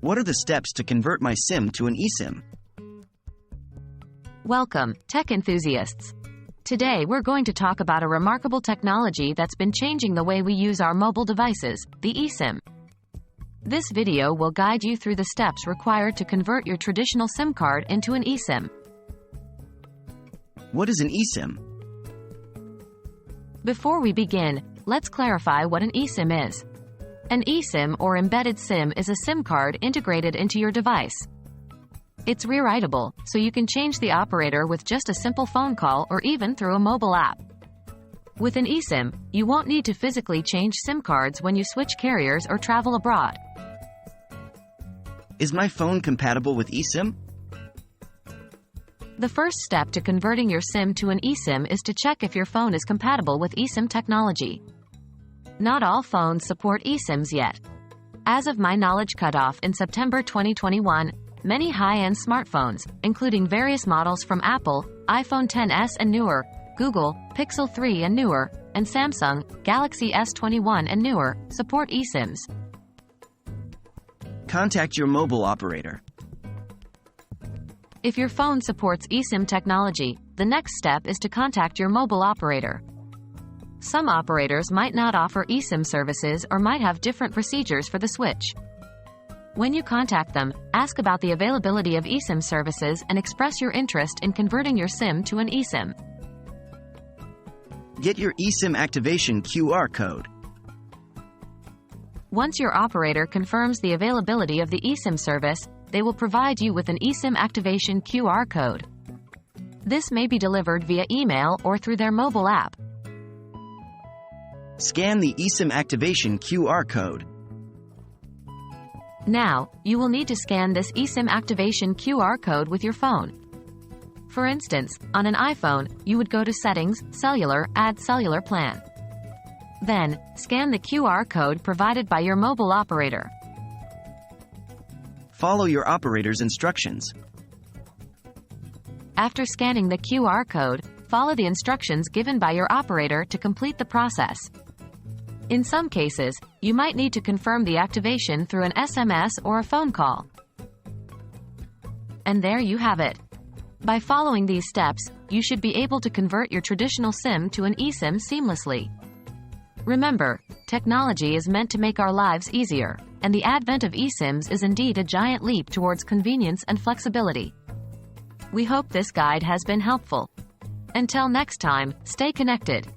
What are the steps to convert my SIM to an eSIM? Welcome, tech enthusiasts. Today we're going to talk about a remarkable technology that's been changing the way we use our mobile devices, the eSIM. This video will guide you through the steps required to convert your traditional SIM card into an eSIM. What is an eSIM? Before we begin, let's clarify what an eSIM is. An eSIM or embedded SIM is a SIM card integrated into your device. It's rewritable, so you can change the operator with just a simple phone call or even through a mobile app. With an eSIM, you won't need to physically change SIM cards when you switch carriers or travel abroad. Is my phone compatible with eSIM? The first step to converting your SIM to an eSIM is to check if your phone is compatible with eSIM technology. Not all phones support eSIMs yet. As of my knowledge cutoff in September 2021, many high-end smartphones, including various models from Apple, iPhone XS and newer, Google, Pixel 3 and newer, and Samsung, Galaxy S21 and newer, support eSIMs. Contact your mobile operator. If your phone supports eSIM technology, the next step is to contact your mobile operator. Some operators might not offer eSIM services or might have different procedures for the switch. When you contact them, ask about the availability of eSIM services and express your interest in converting your SIM to an eSIM. Get your eSIM activation QR code. Once your operator confirms the availability of the eSIM service, they will provide you with an eSIM activation QR code. This may be delivered via email or through their mobile app. Scan the eSIM activation QR code. Now, you will need to scan this eSIM activation QR code with your phone. For instance, on an iPhone, you would go to Settings, Cellular, Add Cellular Plan. Then, scan the QR code provided by your mobile operator. Follow your operator's instructions. After scanning the QR code, follow the instructions given by your operator to complete the process. In some cases, you might need to confirm the activation through an SMS or a phone call. And there you have it. By following these steps, you should be able to convert your traditional SIM to an eSIM seamlessly. Remember, technology is meant to make our lives easier, and the advent of eSIMs is indeed a giant leap towards convenience and flexibility. We hope this guide has been helpful. Until next time, stay connected.